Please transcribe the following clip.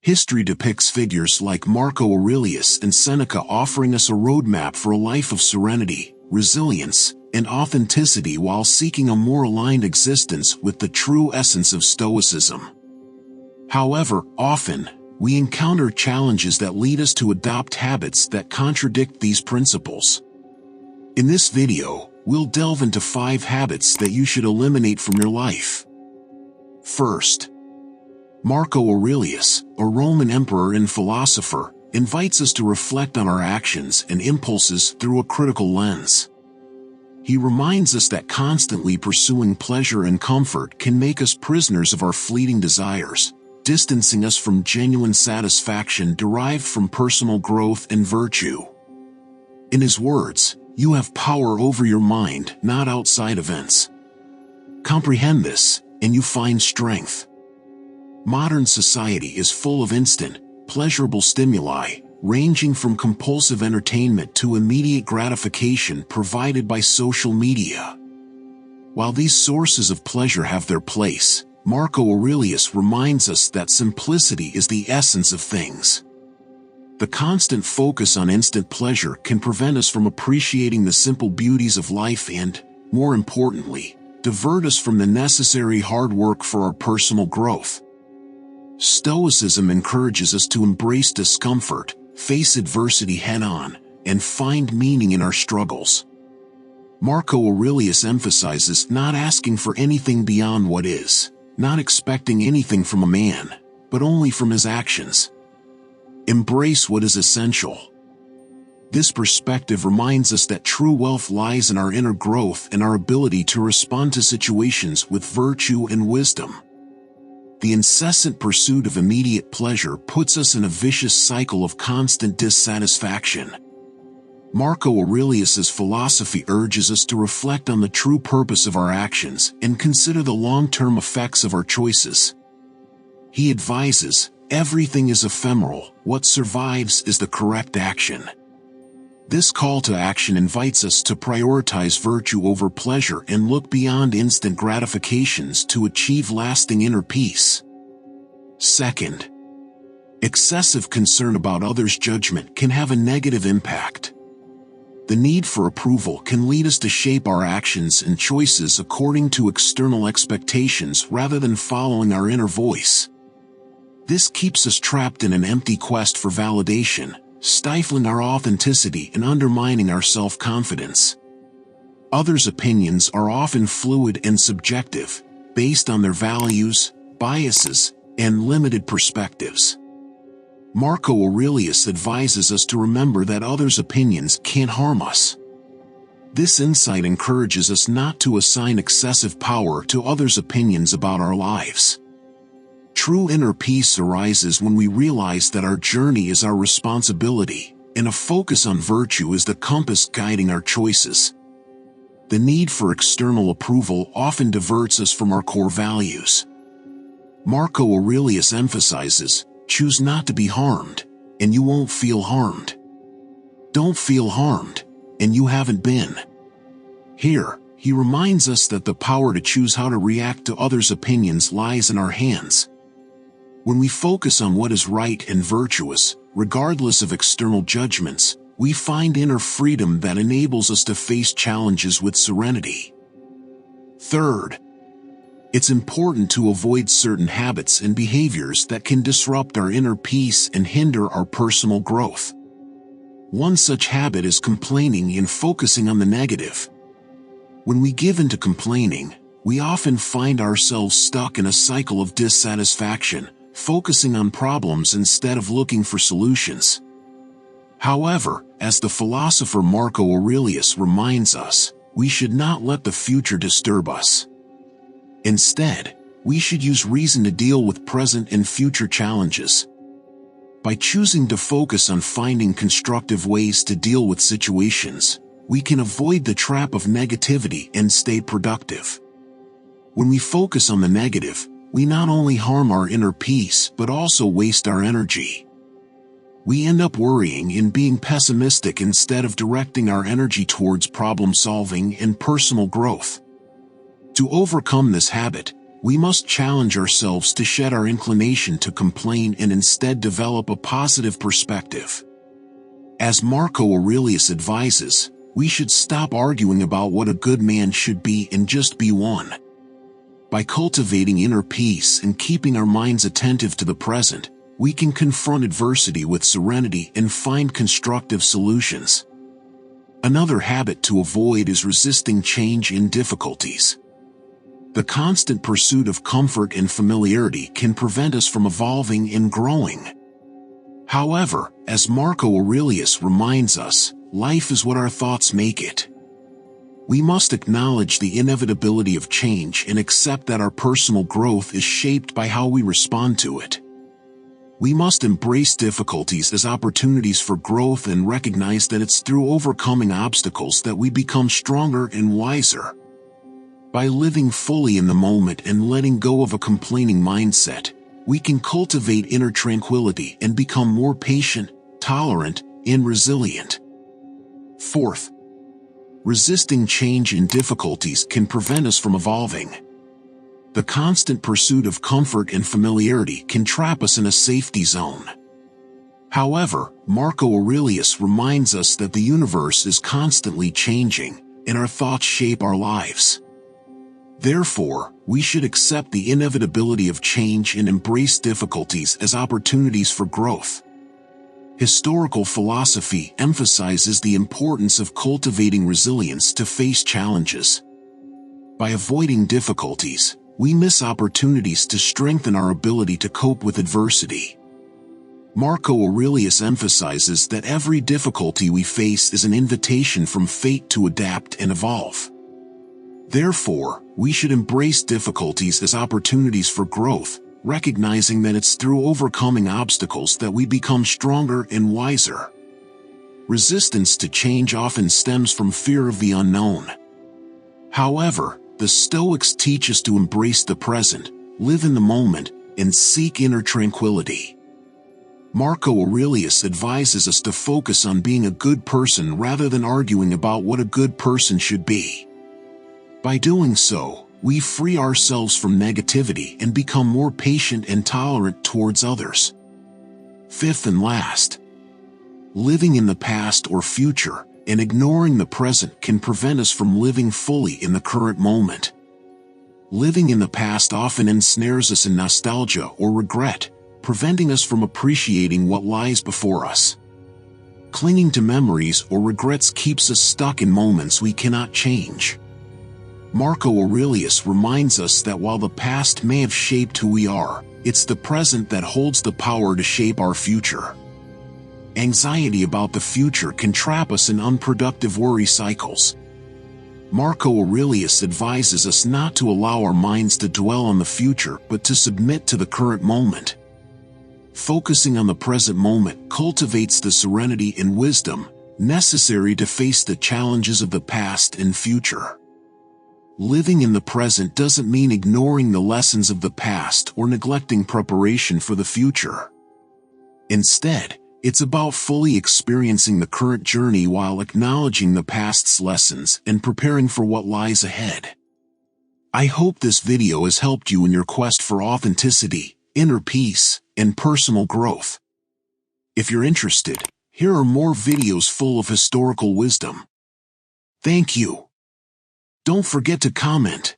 History depicts figures like Marco Aurelius and Seneca offering us a roadmap for a life of serenity, resilience, and authenticity while seeking a more aligned existence with the true essence of Stoicism. However, often, we encounter challenges that lead us to adopt habits that contradict these principles. In this video, we'll delve into 5 habits that you should eliminate from your life. First, Marco Aurelius, a Roman emperor and philosopher, invites us to reflect on our actions and impulses through a critical lens. He reminds us that constantly pursuing pleasure and comfort can make us prisoners of our fleeting desires, distancing us from genuine satisfaction derived from personal growth and virtue. In his words, "You have power over your mind, not outside events. Comprehend this, and you find strength." Modern society is full of instant, pleasurable stimuli, ranging from compulsive entertainment to immediate gratification provided by social media. While these sources of pleasure have their place, Marco Aurelius reminds us that simplicity is the essence of things. The constant focus on instant pleasure can prevent us from appreciating the simple beauties of life and, more importantly, divert us from the necessary hard work for our personal growth. Stoicism encourages us to embrace discomfort, face adversity head-on, and find meaning in our struggles. Marco Aurelius emphasizes not asking for anything beyond what is, not expecting anything from a man, but only from his actions. Embrace what is essential. This perspective reminds us that true wealth lies in our inner growth and our ability to respond to situations with virtue and wisdom. The incessant pursuit of immediate pleasure puts us in a vicious cycle of constant dissatisfaction. Marco Aurelius's philosophy urges us to reflect on the true purpose of our actions and consider the long-term effects of our choices. He advises, "Everything is ephemeral, what survives is the correct action." This call to action invites us to prioritize virtue over pleasure and look beyond instant gratifications to achieve lasting inner peace. Second, excessive concern about others' judgment can have a negative impact. The need for approval can lead us to shape our actions and choices according to external expectations rather than following our inner voice. This keeps us trapped in an empty quest for validation, stifling our authenticity and undermining our self-confidence. Others' opinions are often fluid and subjective, based on their values, biases, and limited perspectives. Marco Aurelius advises us to remember that others' opinions can't harm us. This insight encourages us not to assign excessive power to others' opinions about our lives. True inner peace arises when we realize that our journey is our responsibility, and a focus on virtue is the compass guiding our choices. The need for external approval often diverts us from our core values. Marco Aurelius emphasizes, "Choose not to be harmed, and you won't feel harmed. Don't feel harmed, and you haven't been." Here, he reminds us that the power to choose how to react to others' opinions lies in our hands. When we focus on what is right and virtuous, regardless of external judgments, we find inner freedom that enables us to face challenges with serenity. Third, it's important to avoid certain habits and behaviors that can disrupt our inner peace and hinder our personal growth. One such habit is complaining and focusing on the negative. When we give in to complaining, we often find ourselves stuck in a cycle of dissatisfaction, focusing on problems instead of looking for solutions. However, as the philosopher Marco Aurelius reminds us, we should not let the future disturb us. Instead, we should use reason to deal with present and future challenges. By choosing to focus on finding constructive ways to deal with situations, we can avoid the trap of negativity and stay productive. When we focus on the negative, we not only harm our inner peace but also waste our energy. We end up worrying and being pessimistic instead of directing our energy towards problem solving and personal growth. To overcome this habit, we must challenge ourselves to shed our inclination to complain and instead develop a positive perspective. As Marco Aurelius advises, we should stop arguing about what a good man should be and just be one. By cultivating inner peace and keeping our minds attentive to the present, we can confront adversity with serenity and find constructive solutions. Another habit to avoid is resisting change in difficulties. The constant pursuit of comfort and familiarity can prevent us from evolving and growing. However, as Marco Aurelius reminds us, life is what our thoughts make it. We must acknowledge the inevitability of change and accept that our personal growth is shaped by how we respond to it. We must embrace difficulties as opportunities for growth and recognize that it's through overcoming obstacles that we become stronger and wiser. By living fully in the moment and letting go of a complaining mindset, we can cultivate inner tranquility and become more patient, tolerant, and resilient. Fourth, resisting change in difficulties can prevent us from evolving. The constant pursuit of comfort and familiarity can trap us in a safety zone. However, Marco Aurelius reminds us that the universe is constantly changing, and our thoughts shape our lives. Therefore, we should accept the inevitability of change and embrace difficulties as opportunities for growth. Historical philosophy emphasizes the importance of cultivating resilience to face challenges. By avoiding difficulties, we miss opportunities to strengthen our ability to cope with adversity. Marco Aurelius emphasizes that every difficulty we face is an invitation from fate to adapt and evolve. Therefore, we should embrace difficulties as opportunities for growth, recognizing that it's through overcoming obstacles that we become stronger and wiser. Resistance to change often stems from fear of the unknown. However, the Stoics teach us to embrace the present, live in the moment, and seek inner tranquility. Marco Aurelius advises us to focus on being a good person rather than arguing about what a good person should be. By doing so, we free ourselves from negativity and become more patient and tolerant towards others. Fifth and last, living in the past or future and ignoring the present can prevent us from living fully in the current moment. Living in the past often ensnares us in nostalgia or regret, preventing us from appreciating what lies before us. Clinging to memories or regrets keeps us stuck in moments we cannot change. Marco Aurelius reminds us that while the past may have shaped who we are, it's the present that holds the power to shape our future. Anxiety about the future can trap us in unproductive worry cycles. Marco Aurelius advises us not to allow our minds to dwell on the future but to submit to the current moment. Focusing on the present moment cultivates the serenity and wisdom necessary to face the challenges of the past and future. Living in the present doesn't mean ignoring the lessons of the past or neglecting preparation for the future. Instead, it's about fully experiencing the current journey while acknowledging the past's lessons and preparing for what lies ahead. I hope this video has helped you in your quest for authenticity, inner peace, and personal growth. If you're interested, here are more videos full of historical wisdom. Thank you. Don't forget to comment,